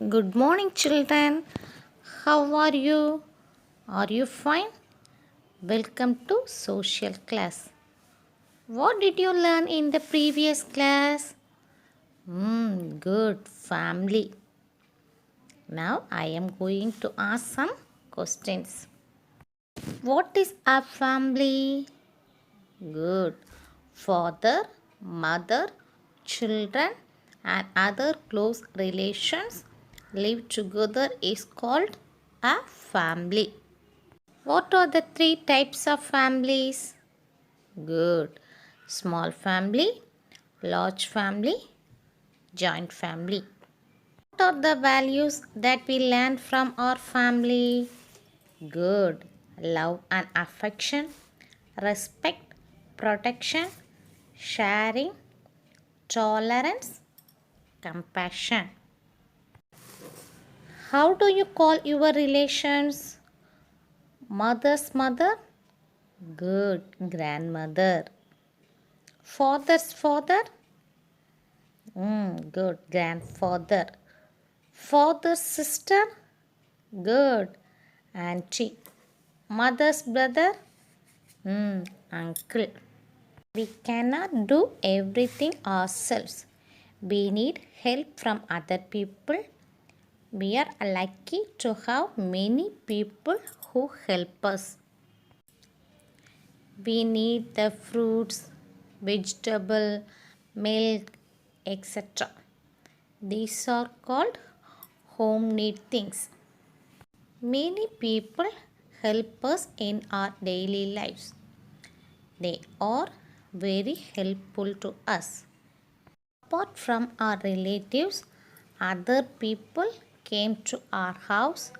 Good morning, children. How are you? Are you fine? Welcome to social class. What did you learn in the previous class? Good, family. Now I am going to ask some questions. What is a family? Good. Father, mother, children, and other close relations live together is called a family. What are the three types of families? Good. Small family, large family, joint family. What are the values that we learn from our family? Good. Love and affection, respect, protection, sharing, tolerance, compassion. How do you call your relations? Mother's mother? Good. Grandmother. Father's father? Good. Grandfather. Father's sister? Good. Auntie. Mother's brother? Uncle. We cannot do everything ourselves. We need help from other people. We are lucky to have many people who help us. We need the fruits, vegetable, milk, etc. These are called home need things. Many people help us in our daily lives. They are very helpful to us. Apart from our relatives, other people came to our house.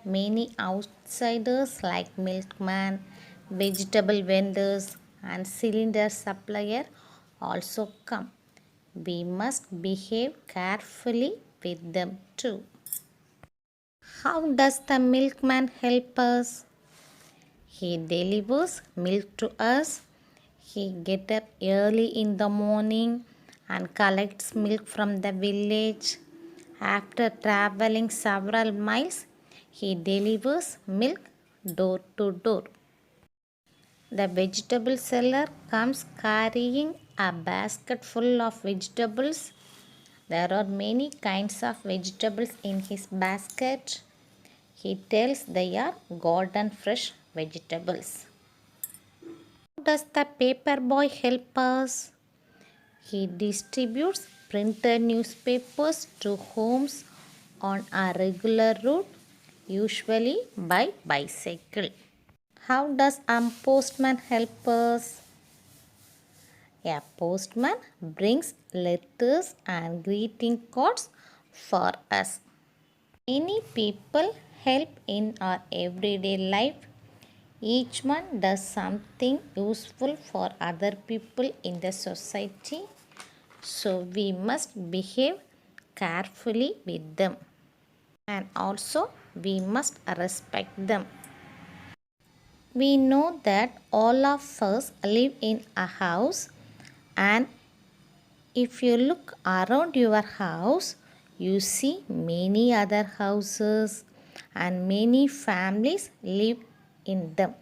Many outsiders like milkman, vegetable vendors, and cylinder supplier also come. We must behave carefully with them too. How does the milkman help us? He delivers milk to us. He gets up early in the morning and collects milk from the village. After traveling several miles, he delivers milk door to door. The vegetable seller comes carrying a basket full of vegetables. There are many kinds of vegetables in his basket. He tells they are garden fresh vegetables. How does the paper boy help us? He distributes printed newspapers to homes on a regular route, usually by bicycle. How does a postman help us? A postman brings letters and greeting cards for us. Many people help in our everyday life. Each one does something useful for other people in the society. So we must behave carefully with them. And also we must respect them. We know that all of us live in a house, and if you look around your house, you see many other houses and many families live in them.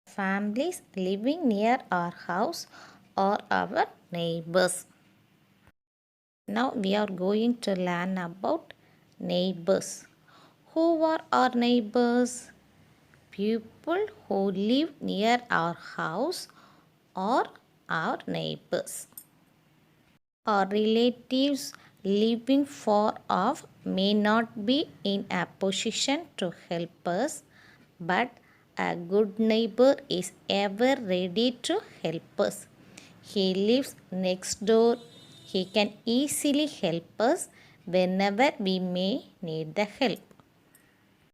Families living near our house are our neighbors. Now we are going to learn about neighbors. Who are our neighbors? People who live near our house or our neighbors. Our relatives living far off may not be in a position to help us, but a good neighbor is ever ready to help us. He lives next door. He can easily help us whenever we may need the help.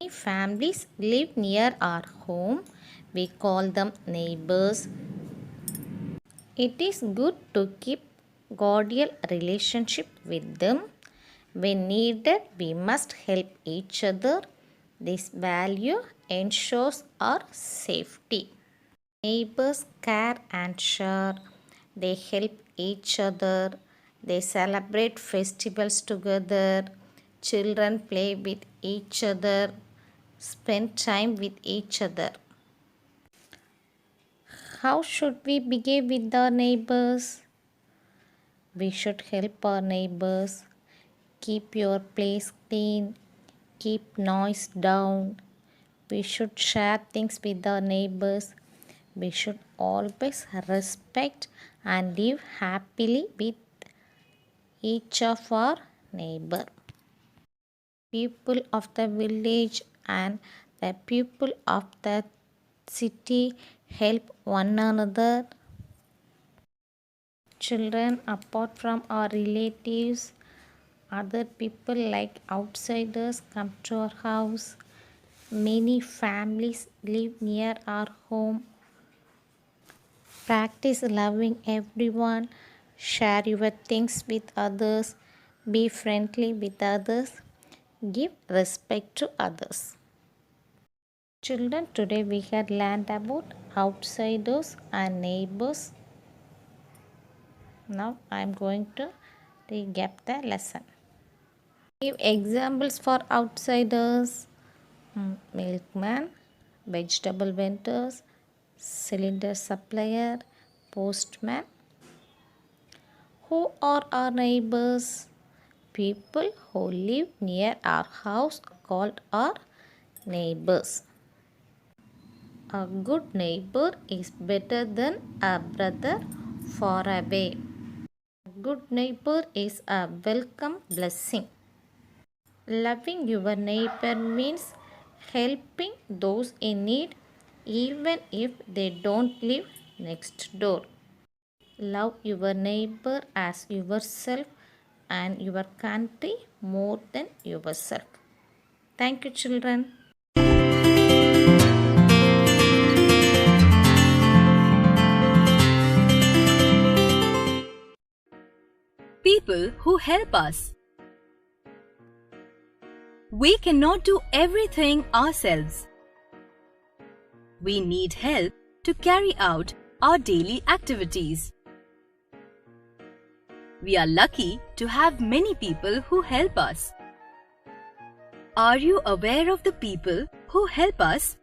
Many families live near our home. We call them neighbors. It is good to keep cordial relationship with them. When needed, we must help each other. This value ensures our safety. Neighbors care and share. They help each other. They celebrate festivals together. Children play with each other, spend time with each other. How should we behave with our neighbors? We should help our neighbors. Keep your place clean. Keep noise down. We should share things with our neighbors. We should always respect and live happily with each of our neighbor. People of the village and the people of the city help one another. Children, apart from our relatives, other people like outsiders come to our house. Many families live near our home. Practice loving everyone. Share your things with others. Be friendly with others. Give respect to others. Children, today we had learned about outsiders and neighbors. Now I am going to recap the lesson. Give examples for outsiders. Milkman, vegetable vendors, cylinder supplier, postman. Who are our neighbors? People who live near our house called our neighbors. A good neighbor is better than a brother far away. A good neighbor is a welcome blessing. Loving your neighbor means helping those in need even if they don't live next door. Love your neighbor as yourself and your country more than yourself. Thank you, children. People who help us. We cannot do everything ourselves. We need help to carry out our daily activities. We are lucky to have many people who help us. Are you aware of the people who help us?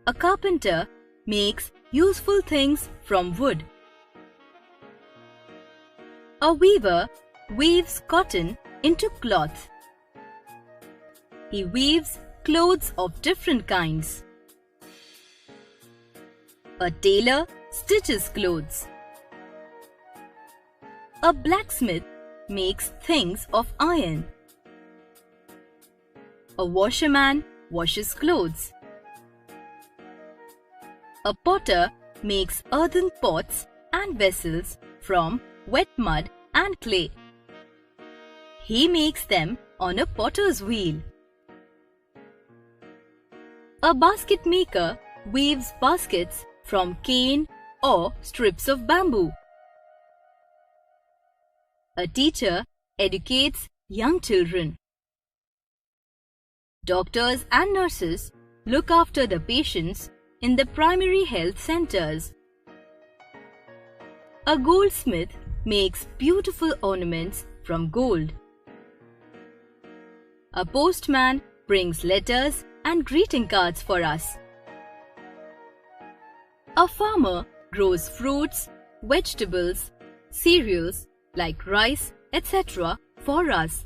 A carpenter makes useful things from wood. A weaver weaves cotton into cloth. He weaves clothes of different kinds. A tailor stitches clothes. A blacksmith makes things of iron. A washerman washes clothes. A potter makes earthen pots and vessels from wet mud and clay. He makes them on a potter's wheel. A basket maker weaves baskets from cane or strips of bamboo. A teacher educates young children. Doctors and nurses look after the patients in the primary health centers. A goldsmith makes beautiful ornaments from gold. A postman brings letters and greeting cards for us. A farmer grows fruits, vegetables, cereals like rice, etc. for us.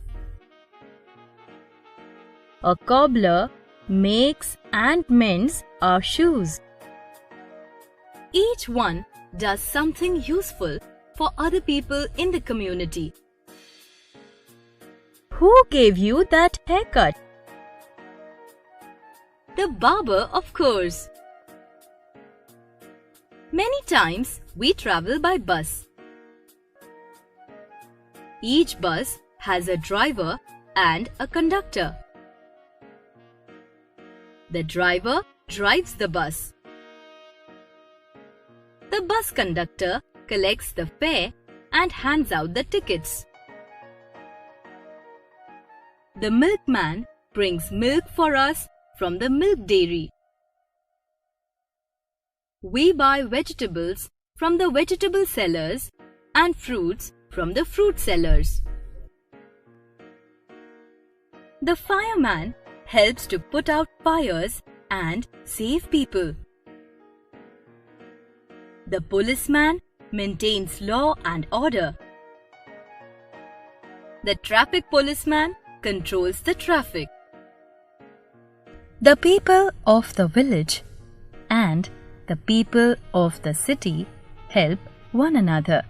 A cobbler makes and mends our shoes. Each one does something useful for other people in the community. Who gave you that haircut? The barber, of course. Many times we travel by bus. Each bus has a driver and a conductor. The driver drives the bus. The bus conductor collects the fare and hands out the tickets. The milkman brings milk for us from the milk dairy. We buy vegetables from the vegetable sellers and fruits from the fruit sellers. The fireman helps to put out fires and save people. The policeman maintains law and order. The traffic policeman controls the traffic. The people of the village and the people of the city help one another.